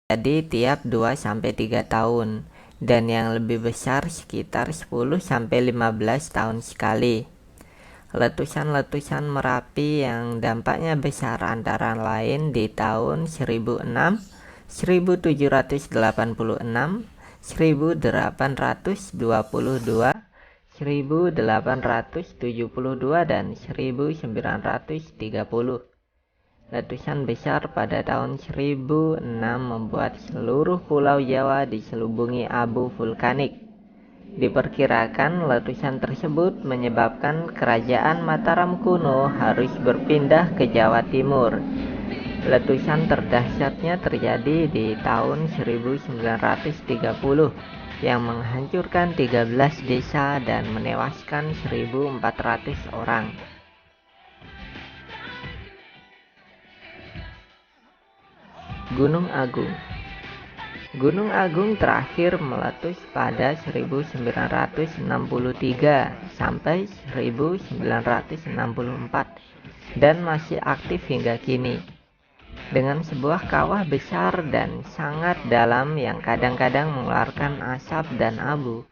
jadi tiap 2-3 tahun, dan yang lebih besar sekitar 10-15 tahun sekali. Letusan-letusan Merapi yang dampaknya besar antara lain di tahun 1006, 1786, 1822, 1872, dan 1930. Letusan besar pada tahun 1006 membuat seluruh pulau Jawa diselubungi abu vulkanik. Diperkirakan letusan tersebut menyebabkan kerajaan Mataram kuno harus berpindah ke Jawa Timur. Letusan terdahsyatnya terjadi di tahun 1930 yang menghancurkan 13 desa dan menewaskan 1.400 orang. Gunung Agung. Gunung Agung terakhir meletus pada 1963 sampai 1964 dan masih aktif hingga kini. Dengan sebuah kawah besar dan sangat dalam yang kadang-kadang mengeluarkan asap dan abu.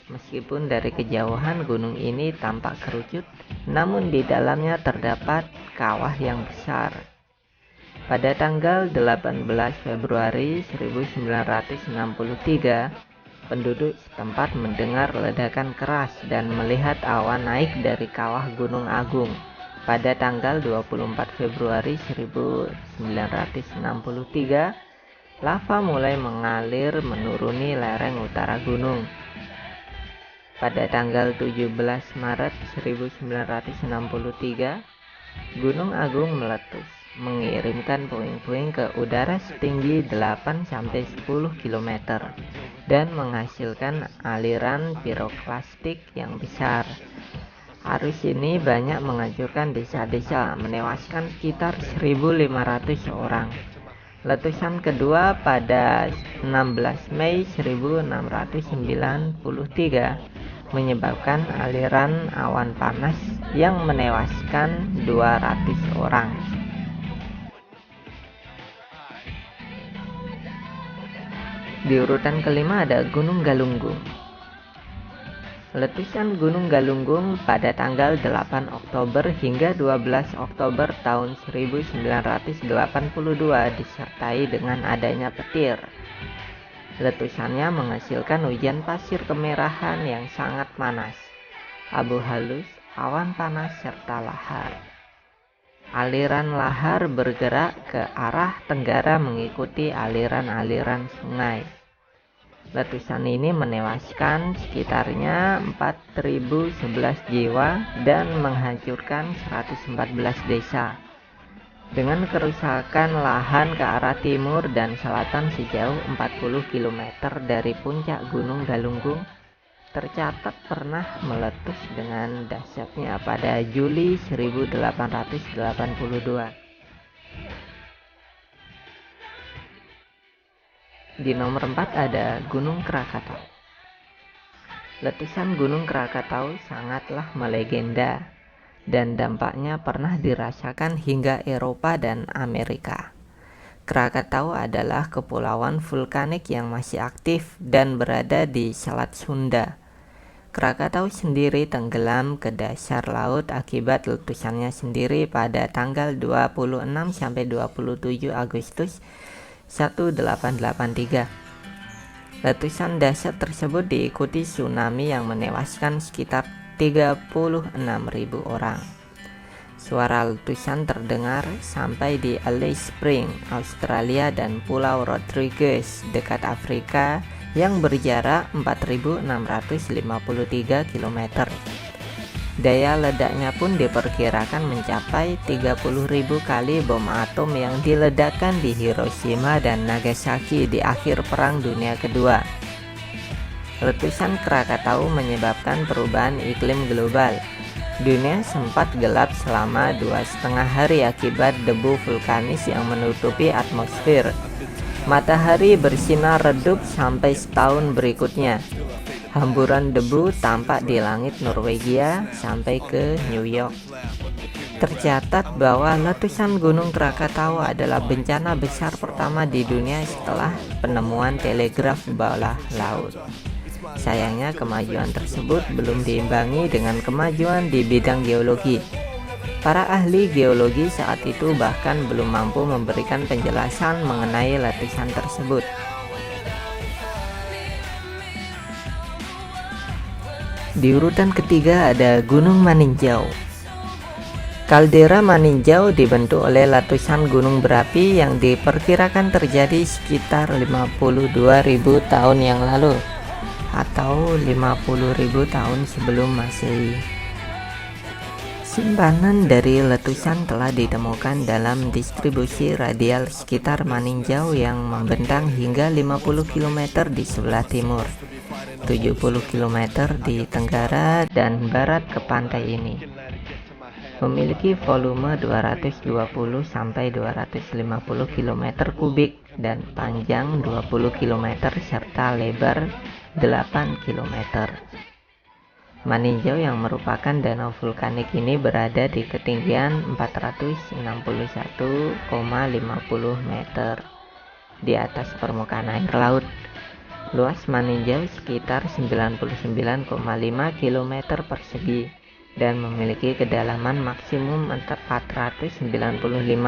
Meskipun dari kejauhan gunung ini tampak kerucut, namun di dalamnya terdapat kawah yang besar. Pada tanggal 18 Februari 1963, penduduk setempat mendengar ledakan keras dan melihat awan naik dari kawah Gunung Agung. Pada tanggal 24 Februari 1963, lava mulai mengalir menuruni lereng utara gunung. Pada tanggal 17 Maret 1963, Gunung Agung meletus, mengirimkan puing-puing ke udara setinggi 8-10 km dan menghasilkan aliran piroklastik yang besar. Arus ini banyak menghancurkan desa-desa, menewaskan sekitar 1.500 orang. Letusan kedua pada 16 Mei 1693 menyebabkan aliran awan panas yang menewaskan 200 orang. Di urutan kelima ada Gunung Galunggung. Letusan Gunung Galunggung pada tanggal 8 Oktober hingga 12 Oktober tahun 1982 disertai dengan adanya petir. Letusannya menghasilkan hujan pasir kemerahan yang sangat panas, abu halus, awan panas, serta lahar. Aliran lahar bergerak ke arah tenggara mengikuti aliran-aliran sungai. Letusan ini menewaskan sekitarnya 4.011 jiwa dan menghancurkan 114 desa. Dengan kerusakan lahan ke arah timur dan selatan sejauh 40 km dari puncak Gunung Galunggung, tercatat pernah meletus dengan dahsyatnya pada Juli 1882. Di nomor 4 ada Gunung Krakatau. Letusan Gunung Krakatau sangatlah melegenda dan dampaknya pernah dirasakan hingga Eropa dan Amerika. Krakatau adalah kepulauan vulkanik yang masih aktif dan berada di Selat Sunda. Krakatau sendiri tenggelam ke dasar laut akibat letusannya sendiri pada tanggal 26-27 Agustus 1883. Letusan dahsyat tersebut diikuti tsunami yang menewaskan sekitar 36.000 orang. Suara letusan terdengar sampai di Alice Springs, Australia dan Pulau Rodrigues dekat Afrika yang berjarak 4.653 km. Daya ledaknya pun diperkirakan mencapai 30.000 kali bom atom yang diledakkan di Hiroshima dan Nagasaki di akhir Perang Dunia Kedua. Letusan Krakatau menyebabkan perubahan iklim global. Dunia sempat gelap selama 2,5 hari akibat debu vulkanis yang menutupi atmosfer. Matahari bersinar redup sampai setahun berikutnya. Hamburan debu tampak di langit Norwegia sampai ke New York. Tercatat bahwa letusan Gunung Krakatau adalah bencana besar pertama di dunia setelah penemuan telegraf bawah laut. Sayangnya kemajuan tersebut belum diimbangi dengan kemajuan di bidang geologi. Para ahli geologi saat itu bahkan belum mampu memberikan penjelasan mengenai letusan tersebut. Di urutan ketiga ada Gunung Maninjau. Kaldera Maninjau dibentuk oleh letusan gunung berapi yang diperkirakan terjadi sekitar 52.000 tahun yang lalu atau 50.000 tahun sebelum Masehi. Simpanan dari letusan telah ditemukan dalam distribusi radial sekitar Maninjau yang membentang hingga 50 km di sebelah timur, 70 km di tenggara dan barat ke pantai ini. Memiliki volume 220 sampai 250 km kubik dan panjang 20 km serta lebar 8 km. Maninjau yang merupakan danau vulkanik ini berada di ketinggian 461,50 meter di atas permukaan air laut. Luas Maninjau sekitar 99,5 km persegi dan memiliki kedalaman maksimum 495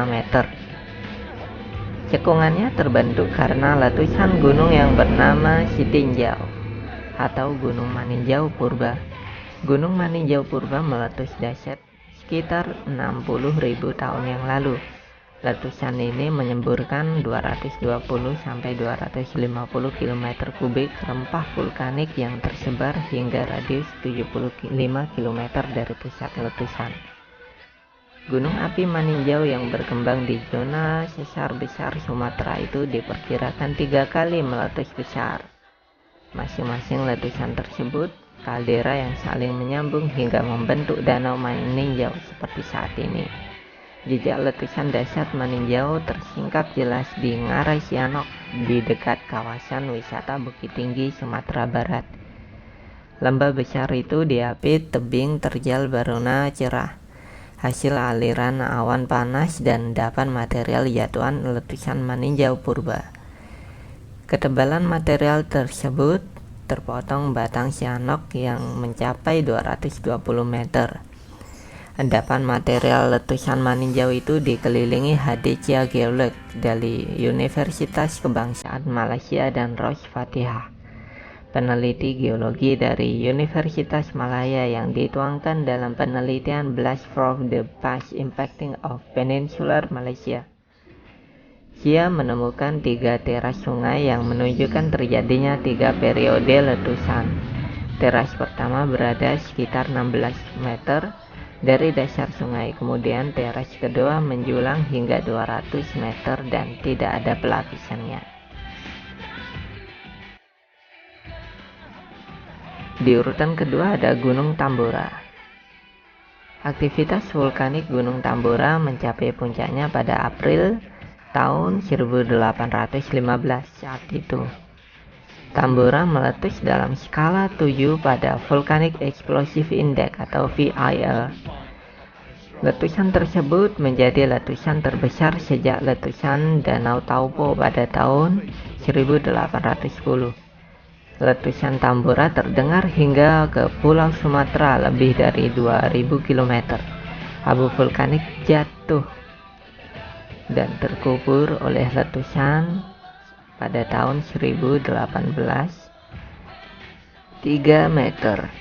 meter. Cekungannya terbentuk karena letusan gunung yang bernama Sitinjau atau Gunung Maninjau Purba. Gunung Maninjau Purba meletus dahsyat sekitar 60.000 tahun yang lalu. Letusan ini menyemburkan 220 sampai 250 km kubik rempah vulkanik yang tersebar hingga radius 75 km dari pusat letusan. Gunung api Maninjau yang berkembang di zona sesar besar Sumatera itu diperkirakan 3 kali meletus besar. Masing-masing letusan tersebut kaldera yang saling menyambung hingga membentuk danau Maninjau seperti saat ini. Jejak letusan dahsyat Maninjau tersingkap jelas di Ngarai Sianok di dekat kawasan wisata Bukit Tinggi, Sumatera Barat. Lembah besar itu diapit tebing terjal berwarna cerah, hasil aliran awan panas dan endapan material jatuhan letusan Maninjau Purba. Ketebalan material tersebut terpotong batang Sianok yang mencapai 220 meter. Endapan material letusan Maninjau itu dikelilingi HDCA Geolog dari Universitas Kebangsaan Malaysia dan Rosh Fatihah, peneliti geologi dari Universitas Malaya yang dituangkan dalam penelitian Blast from the Past Impacting of Peninsular Malaysia. Dia menemukan 3 teras sungai yang menunjukkan terjadinya 3 periode letusan. Teras pertama berada sekitar 16 meter dari dasar sungai, kemudian teras kedua menjulang hingga 200 meter dan tidak ada pelapisannya. Di urutan kedua ada Gunung Tambora. Aktivitas vulkanik Gunung Tambora mencapai puncaknya pada April tahun 1815 saat itu. Tambora meletus dalam skala 7 pada Volcanic Explosive Index atau VIL. Letusan tersebut menjadi letusan terbesar sejak letusan Danau Taupo pada tahun 1810. Letusan Tambora terdengar hingga ke Pulau Sumatera lebih dari 2000 km. Abu vulkanik jatuh dan terkubur oleh letusan pada tahun 1018 3 meter.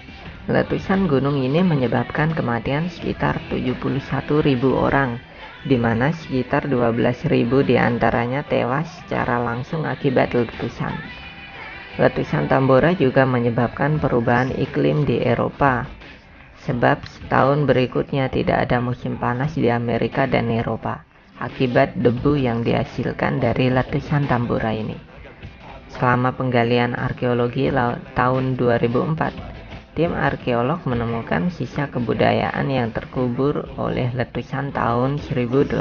Letusan gunung ini menyebabkan kematian sekitar 71.000 orang, di mana sekitar 12.000 diantaranya tewas secara langsung akibat letusan. Letusan Tambora juga menyebabkan perubahan iklim di Eropa, sebab setahun berikutnya tidak ada musim panas di Amerika dan Eropa akibat debu yang dihasilkan dari letusan Tambora ini. Selama penggalian arkeologi tahun 2004, tim arkeolog menemukan sisa kebudayaan yang terkubur oleh letusan tahun 1815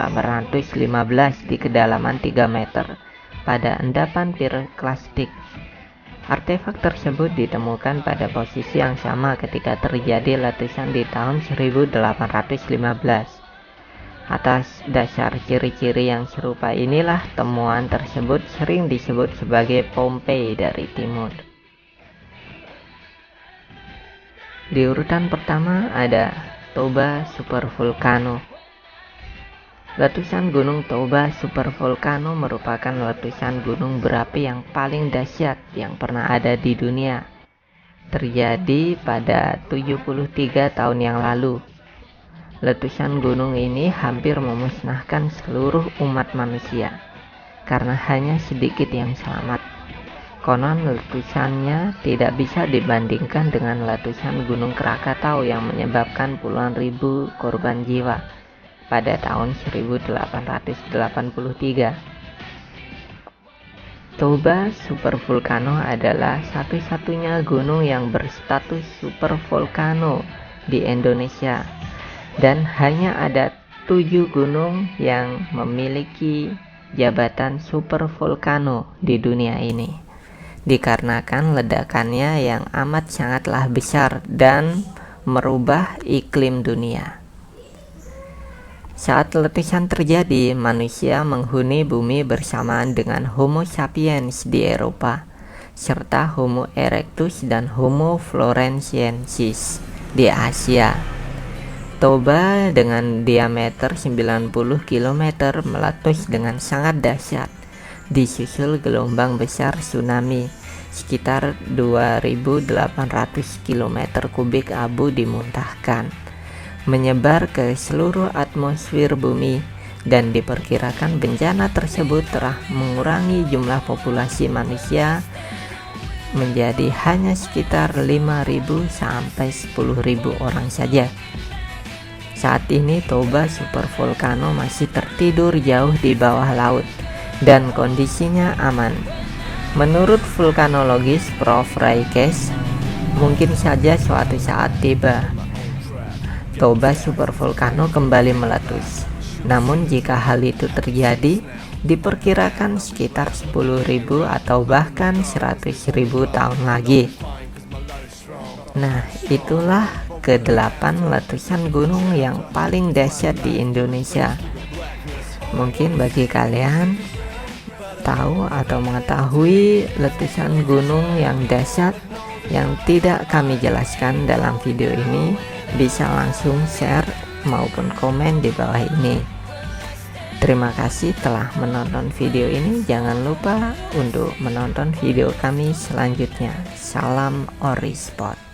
di kedalaman 3 meter pada endapan piroklastik. Artefak tersebut ditemukan pada posisi yang sama ketika terjadi letusan di tahun 1815. Atas dasar ciri-ciri yang serupa inilah temuan tersebut sering disebut sebagai Pompeii dari timur. Di urutan pertama ada Toba Supervolcano. Letusan Gunung Toba Supervolcano merupakan letusan gunung berapi yang paling dahsyat yang pernah ada di dunia. Terjadi pada 73 tahun yang lalu. Letusan gunung ini hampir memusnahkan seluruh umat manusia, karena hanya sedikit yang selamat. Konon letusannya tidak bisa dibandingkan dengan letusan Gunung Krakatau yang menyebabkan puluhan ribu korban jiwa pada tahun 1883. Toba Supervolcano adalah satu-satunya gunung yang berstatus supervolcano di Indonesia, dan hanya ada 7 gunung yang memiliki jabatan supervolcano di dunia ini, dikarenakan ledakannya yang amat sangatlah besar dan merubah iklim dunia. Saat letusan terjadi, manusia menghuni bumi bersamaan dengan Homo sapiens di Eropa, serta Homo erectus dan Homo floresiensis di Asia. Toba dengan diameter 90 km meletus dengan sangat dahsyat, disusul gelombang besar tsunami. Sekitar 2.800 km kubik abu dimuntahkan, menyebar ke seluruh atmosfer bumi, dan diperkirakan bencana tersebut telah mengurangi jumlah populasi manusia menjadi hanya sekitar 5.000 sampai 10.000 orang saja. Saat ini Toba Supervolcano masih tertidur jauh di bawah laut dan kondisinya aman. Menurut vulkanologis Prof. Raikes, mungkin saja suatu saat tiba Toba Supervolcano kembali meletus. Namun jika hal itu terjadi, diperkirakan sekitar 10.000 atau bahkan 100.000 tahun lagi. Nah, itulah ke-8 letusan gunung yang paling dahsyat di Indonesia. Mungkin bagi kalian tahu atau mengetahui letusan gunung yang dahsyat yang tidak kami jelaskan dalam video ini, bisa langsung share maupun komen di bawah ini. Terima kasih telah menonton video ini. Jangan lupa untuk menonton video kami selanjutnya. Salam Ori Spot.